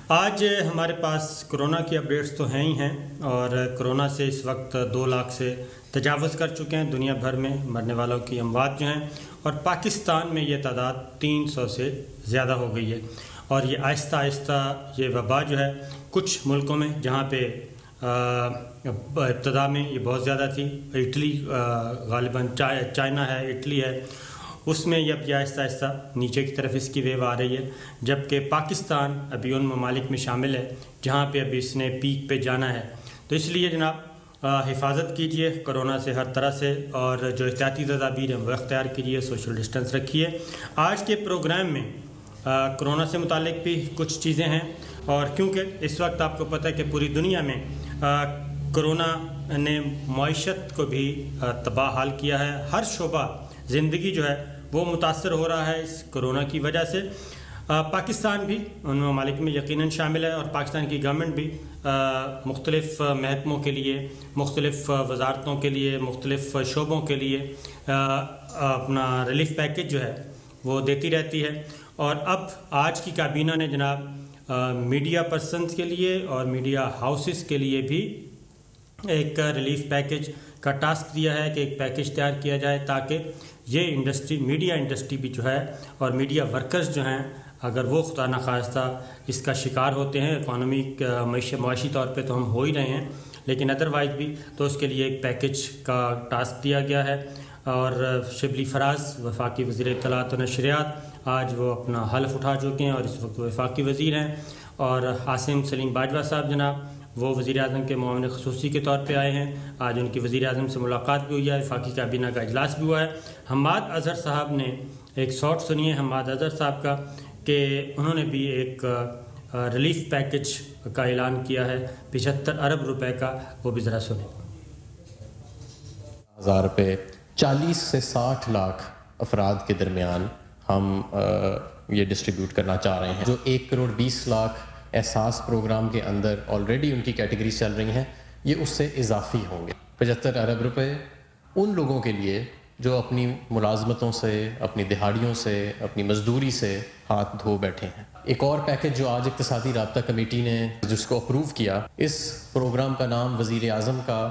آج ہمارے پاس کرونا کی اپڈیٹس تو ہیں ہی ہیں، اور کرونا سے اس وقت 2 لاکھ سے تجاوز کر چکے ہیں دنیا بھر میں مرنے والوں کی اموات جو ہیں، اور پاکستان میں یہ تعداد 300 سے زیادہ ہو گئی ہے۔ اور یہ آہستہ آہستہ یہ وبا جو ہے کچھ ملکوں میں جہاں پہ ابتدا میں یہ بہت زیادہ تھی، اٹلی غالباً چائنا ہے، اٹلی ہے، اس میں اب یہ آہستہ آہستہ نیچے کی طرف اس کی ویو آ رہی ہے، جبکہ پاکستان ابھی ان ممالک میں شامل ہے جہاں پہ ابھی اس نے پیک پہ جانا ہے۔ تو اس لیے جناب حفاظت کیجئے کرونا سے ہر طرح سے، اور جو احتیاطی تدابیر ہیں وہ اختیار کیجئے، سوشل ڈسٹنس رکھیے۔ آج کے پروگرام میں کرونا سے متعلق بھی کچھ چیزیں ہیں، اور کیونکہ اس وقت آپ کو پتہ ہے کہ پوری دنیا میں کرونا نے معیشت کو بھی تباہ حال کیا ہے، ہر شعبہ زندگی جو ہے وہ متاثر ہو رہا ہے اس کرونا کی وجہ سے۔ پاکستان بھی ان ممالک میں یقیناً شامل ہے، اور پاکستان کی گورنمنٹ بھی مختلف محکموں کے لیے، مختلف وزارتوں کے لیے، مختلف شعبوں کے لیے اپنا ریلیف پیکیج جو ہے وہ دیتی رہتی ہے۔ اور اب آج کی کابینہ نے جناب میڈیا پرسنز کے لیے اور میڈیا ہاؤسز کے لیے بھی ایک ریلیف پیکیج کا ٹاسک دیا ہے کہ ایک پیکیج تیار کیا جائے، تاکہ یہ انڈسٹری، میڈیا انڈسٹری بھی جو ہے، اور میڈیا ورکرز جو ہیں، اگر وہ خدا نخواستہ اس کا شکار ہوتے ہیں، اکانومک معاشی طور پہ تو ہم ہو ہی رہے ہیں، لیکن ادروائز بھی، تو اس کے لیے ایک پیکیج کا ٹاسک دیا گیا ہے۔ اور شبلی فراز وفاقی وزیر اطلاعات و نشریات آج وہ اپنا حلف اٹھا چکے ہیں، اور اس وقت وہ وفاقی وزیر ہیں۔ اور عاصم سلیم باجوہ صاحب جناب وہ وزیر اعظم کے معاون خصوصی کے طور پہ آئے ہیں، آج ان کی وزیر اعظم سے ملاقات بھی ہوئی ہے، وفاقی کابینہ کا اجلاس بھی ہوا ہے۔ حماد اظہر صاحب نے ایک شارٹ سنی ہے حماد اظہر صاحب کا، کہ انہوں نے بھی ایک ریلیف پیکیج کا اعلان کیا ہے 75 ارب روپے کا، وہ بھی ذرا سنیں۔ 1000 روپے 40 سے 60 لاکھ افراد کے درمیان ہم یہ ڈسٹریبیوٹ کرنا چاہ رہے ہیں۔ جو 1 کروڑ 20 لاکھ احساس پروگرام کے اندر آلریڈی ان کی کیٹیگریز چل رہی ہیں، یہ اس سے اضافی ہوں گے۔ 75 ارب روپے ان لوگوں کے لیے جو اپنی ملازمتوں سے، اپنی دہاڑیوں سے، اپنی مزدوری سے ہاتھ دھو بیٹھے ہیں۔ ایک اور پیکیج جو آج اقتصادی رابطہ کمیٹی نے جس کو اپروو کیا، اس پروگرام کا نام وزیر اعظم کا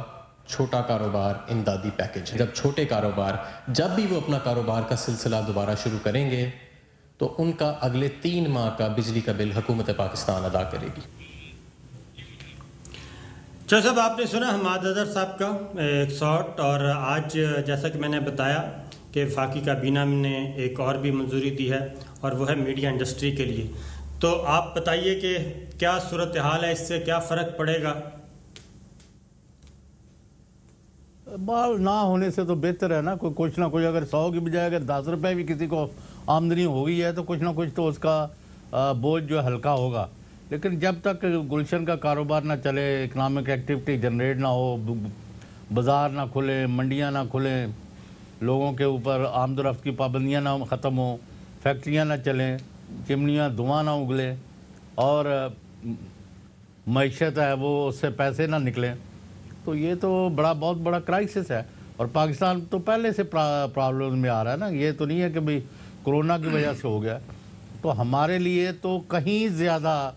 چھوٹا کاروبار امدادی پیکیج ہے۔ جب چھوٹے کاروبار جب بھی وہ اپنا کاروبار کا سلسلہ دوبارہ شروع کریں گے تو ان کا اگلے 3 ماہ کا بجلی کا بل حکومت پاکستان ادا کرے گی۔ چلو صاحب، آپ نے سنا حماد اظہر صاحب کا ایک شارٹ، اور آج جیسا کہ میں نے بتایا کہ وفاقی کابینہ نے ایک اور بھی منظوری دی ہے، اور وہ ہے میڈیا انڈسٹری کے لیے۔ تو آپ بتائیے کہ کیا صورتحال ہے، اس سے کیا فرق پڑے گا؟ بال نہ ہونے سے تو بہتر ہے نا، کچھ نہ کچھ، اگر 100 کی بجائے اگر 10 روپے بھی کسی کو آمدنی ہو گئی ہے تو کچھ نہ کچھ تو اس کا بوجھ جو ہلکا ہوگا۔ لیکن جب تک گلشن کا کاروبار نہ چلے، اکنامک ایکٹیویٹی جنریٹ نہ ہو، بازار نہ کھلیں، منڈیاں نہ کھلیں، لوگوں کے اوپر آمد و رفت کی پابندیاں نہ ختم ہوں، فیکٹریاں نہ چلیں، چمنیاں دھواں نہ اگلیں، اور معیشت ہے وہ اس سے پیسے نہ نکلیں، تو یہ تو بہت بڑا کرائسس ہے۔ اور پاکستان تو پہلے سے پرابلم میں آ رہا ہے نا، یہ تو نہیں ہے کہ بھئی کرونا کی وجہ سے ہو گیا، تو ہمارے لیے تو کہیں زیادہ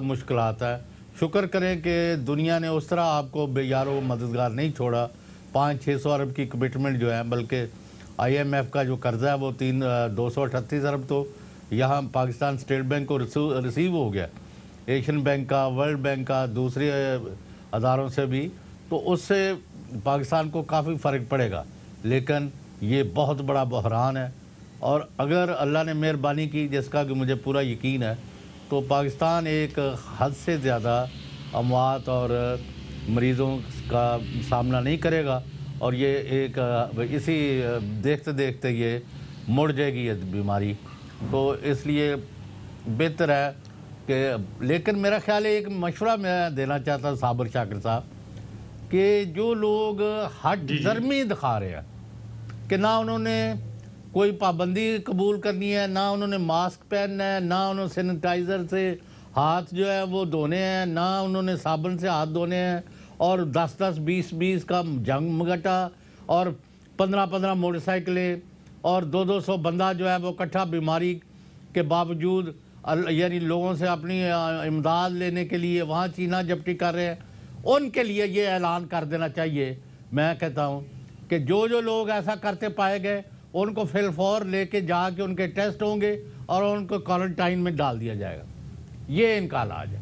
مشکلات ہے۔ شکر کریں کہ دنیا نے اس طرح آپ کو بے یارو مددگار نہیں چھوڑا، 500-600 ارب کی کمٹمنٹ جو ہے، بلکہ آئی ایم ایف کا جو قرضہ ہے وہ 238 ارب تو یہاں پاکستان اسٹیٹ بینک کو ریسیو ہو گیا، ایشین بینک کا، ورلڈ بینک کا، دوسرے اداروں سے بھی، تو اس سے پاکستان کو کافی فرق پڑے گا۔ لیکن یہ بہت بڑا بحران ہے، اور اگر اللہ نے مہربانی کی، جس کا کہ مجھے پورا یقین ہے، تو پاکستان ایک حد سے زیادہ اموات اور مریضوں کا سامنا نہیں کرے گا، اور یہ ایک اسی دیکھتے دیکھتے یہ مڑ جائے گی یہ بیماری۔ تو اس لیے بہتر ہے کہ، لیکن میرا خیال ہے ایک مشورہ میں دینا چاہتا ہوں صابر شاکر صاحب، کہ جو لوگ ہٹ درمی دکھا رہے ہیں کہ نہ انہوں نے کوئی پابندی قبول کرنی ہے، نہ انہوں نے ماسک پہننا ہے، نہ انہوں نے سینیٹائزر سے ہاتھ جو ہے وہ دھونے ہیں، نہ انہوں نے صابن سے ہاتھ دھونے ہیں، اور 10-10 20-20 کا جنگ مگٹا، اور 15-15 موٹر سائیکلیں، اور 200-200 بندہ جو ہے وہ اکٹھا بیماری کے باوجود یعنی لوگوں سے اپنی امداد لینے کے لیے وہاں چینہ جپٹی کر رہے ہیں، ان کے لیے یہ اعلان کر دینا چاہیے. میں کہتا ہوں کہ جو لوگ ایسا کرتے پائے گئے ان کو فی الفور لے کے جا کے ان کے ٹیسٹ ہوں گے اور ان کو کوارنٹائن میں ڈال دیا جائے گا. یہ ان کا علاج ہے.